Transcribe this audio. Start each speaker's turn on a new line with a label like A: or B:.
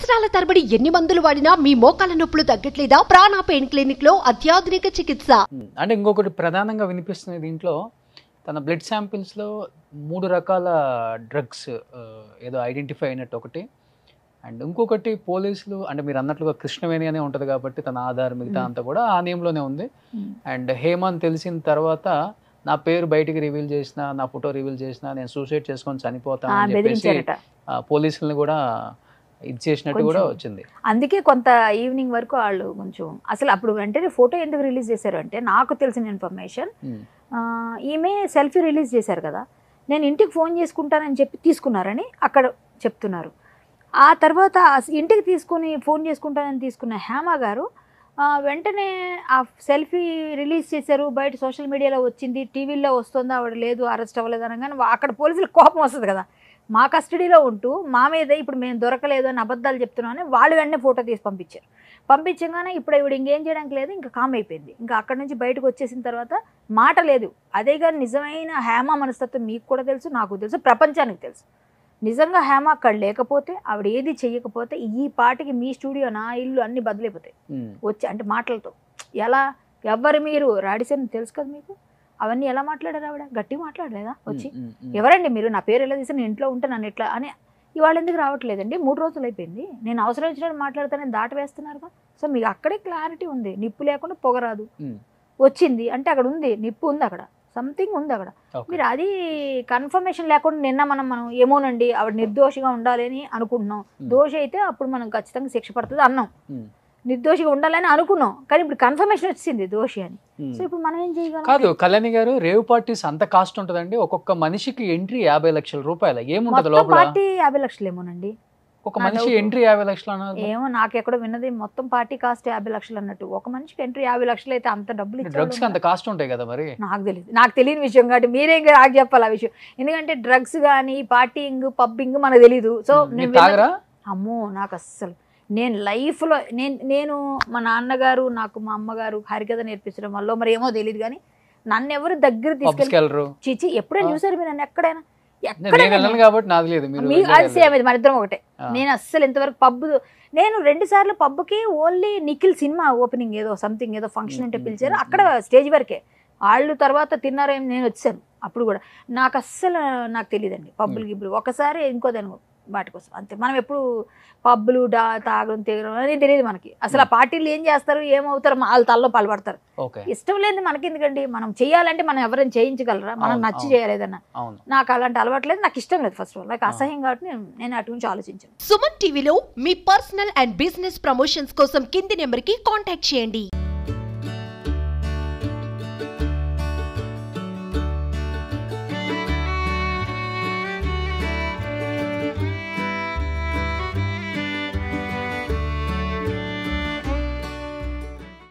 A: సంవత్సరాల తరబడి ఎన్ని మందులు వాడినా మీ మోకాల నొప్పులు తగ్గట్లేదా? ప్రాణ పెయిన్ క్లినిక్ లో అత్యాధునిక చికిత్స.
B: అంటే ఇంకొకటి ప్రధానంగా వినిపిస్తుంది దీంట్లో, తన బ్లడ్ శాంపిల్స్ లో 3 రకాల డ్రగ్స్ ఏదో ఐడెంటిఫై అయినట్టు ఒకటి, అండ్ ఇంకొకటి పోలీసులు అంటే మీరు అన్నట్లుగా కృష్ణవేణి అనే ఉంటుంది కాబట్టి తన ఆధార్ మిగతా అంతా కూడా ఆ నేమ్లోనే ఉంది. అండ్ హేమంత్ తెలిసిన తర్వాత నా పేరు బయటికి రివీల్ చేసిన, నా ఫోటో రివీల్ చేసిన, నేను సూసైడ్ చేసుకొని చనిపోతాను అని చెప్పేసి పోలీసులను కూడా ఇది చేసినట్టు కూడా వచ్చింది.
C: అందుకే కొంత ఈవినింగ్ వరకు వాళ్ళు కొంచెం అసలు అప్పుడు వెంటనే ఫోటో ఎందుకు రిలీజ్ చేశారు అంటే, నాకు తెలిసిన ఇన్ఫర్మేషన్ ఈమె సెల్ఫీ రిలీజ్ చేశారు కదా, నేను ఇంటికి ఫోన్ చేసుకుంటానని చెప్పి తీసుకున్నారని అక్కడ చెప్తున్నారు. ఆ తర్వాత ఇంటికి తీసుకుని ఫోన్ చేసుకుంటానని తీసుకున్న హేమ గారు వెంటనే ఆ సెల్ఫీ రిలీజ్ చేశారు, బయట సోషల్ మీడియాలో వచ్చింది, టీవీలో వస్తుంది, ఆవిడ లేదు అరెస్ట్ అవ్వలేదు అనగానే అక్కడ పోలీసులకు కోపం వస్తుంది కదా, మా కస్టడీలో ఉంటూ మా మీద ఇప్పుడు మేము దొరకలేదు అని అబద్ధాలు చెప్తున్నామని వాళ్ళు వెంటనే ఫోటో తీసి పంపించారు. పంపించగానే ఇప్పుడు ఇవిడ ఇంకేం చేయడానికి లేదు, ఇంకా కామ్ అయిపోయింది. ఇంకా అక్కడి నుంచి బయటకు వచ్చేసిన తర్వాత మాట లేదు. అదే కానీ నిజమైన హేమ మనస్తత్వం మీకు కూడా తెలుసు, నాకు తెలుసు, ప్రపంచానికి తెలుసు. నిజంగా హేమ అక్కడ లేకపోతే, ఆవిడ ఏది చెయ్యకపోతే ఈ పాటికి మీ స్టూడియో నా ఇల్లు అన్ని బదిలిపోతాయి వచ్చి, అంటే మాటలతో. ఎలా ఎవరు మీరు రాడిసన్ తెలుసు కదా మీకు, అవన్నీ ఎలా మాట్లాడారు? ఆవిడ గట్టిగా మాట్లాడలేదా వచ్చి? ఎవరండి మీరు, నా పేరు ఎలా తీసి నేను ఇంట్లో ఉంటే నన్ను ఎట్లా అని. ఇవాళ ఎందుకు రావట్లేదండి? 3 రోజులు అయిపోయింది, నేను అవసరం వచ్చినట్టు మాట్లాడతానని దాటి వేస్తున్నారుగా. సో మీకు అక్కడే క్లారిటీ ఉంది, నిప్పు లేకుండా పొగరాదు. వచ్చింది అంటే అక్కడ ఉంది, నిప్పు ఉంది, అక్కడ సంథింగ్ ఉంది అక్కడ. మీరు అది కన్ఫర్మేషన్ లేకుండా నిన్న మనం ఏమోనండి ఆవిడ నిర్దోషిగా ఉండాలి అని అనుకుంటున్నాం, దోషి అయితే అప్పుడు మనం ఖచ్చితంగా శిక్ష పడుతుంది అన్నాం, నిర్దోషిగా ఉండాలని అనుకున్నాం, కానీ ఇప్పుడు కన్ఫర్మేషన్ వచ్చింది దోషి అని. సో ఇప్పుడు మనం ఏం చేయగలం?
B: కాదు కళ్యాణి గారు, రేవ్ పార్టీస్ అంత కాస్ట్ ఉంటుందండి, ఒక్కొక్క మనిషికి ఎంట్రీ 50 లక్షల రూపాయలు. ఏముంటది లోపల?
C: పార్టీ 50 లక్షలు ఏమోనండి,
B: ఒక మనిషి ఎంట్రీ 50 లక్షలు అన్నారు.
C: ఏమో నాకెక్కడ విన్నది మొత్తం పార్టీ కాస్ట్ 50 లక్షలు అన్నట్టు. ఒక మనిషికి ఎంట్రీ 50 లక్షలు అయితే అంత డబ్బులు
B: డ్రగ్స్ అంత కాస్ట్ ఉంటాయి కదా మరి?
C: నాకు తెలియని విషయం కాబట్టి మీరేం నాకు చెప్పాలి ఆ విషయం. ఎందుకంటే డ్రగ్స్ కానీ పార్టీయింగ్ పబ్బింగ్ మనకు తెలీదు. సో అమ్మో నాకు అస్సలు, నేను లైఫ్లో నేను మా నాన్నగారు నాకు మా అమ్మగారు హరికథ నేర్పించడం వల్ల మరి ఏమో తెలియదు కానీ నన్ను ఎవరు దగ్గర తీసుకెళ్ళరు. చిచి ఎప్పుడైనా చూసారు మీరు నన్ను ఎక్కడైనా? అది సేమ్, మన ఇద్దరం ఒకటే. నేను అస్సలు ఇంతవరకు పబ్బు, నేను 2 సార్లు పబ్కి ఓన్లీ నిఖిల్ సినిమా ఓపెనింగ్ ఏదో సంథింగ్ ఏదో ఫంక్షన్ ఉంటే పిలిచారు, అక్కడ స్టేజ్ వరకే. వాళ్ళు తర్వాత తిన్నారో నేను వచ్చాను, అప్పుడు కూడా నాకు అస్సలు నాకు తెలియదండి పబ్బులు గిబ్బులు. ఒకసారి ఇంకో దాని వాటి కోసం అంతే. మనం ఎప్పుడు పబ్బులు తాగడం తిరగడం అనేది తెలియదు మనకి. అసలు ఆ పార్టీలు ఏం చేస్తారు, ఏమవుతారు, వాళ్ళ తల్లో పాల్పడతారు. ఇష్టం లేదు మనకి, ఎందుకండి మనం చేయాలంటే మనం ఎవరైనా చేయించగలరా? మనం నచ్చి చేయలేదన్నా. నాకు అలాంటి అలవాటు లేదు, నాకు ఇష్టం లేదు. ఫస్ట్ ఆఫ్ ఆల్ నాకు అసహ్యం కాబట్టి నేను అటు నుంచి ఆలోచించాను.
A: సుమన్ టీవీలో మీ పర్సనల్ అండ్ బిజినెస్ ప్రమోషన్స్ కోసం కింది నెంబర్కి కాంటాక్ట్ చేయండి.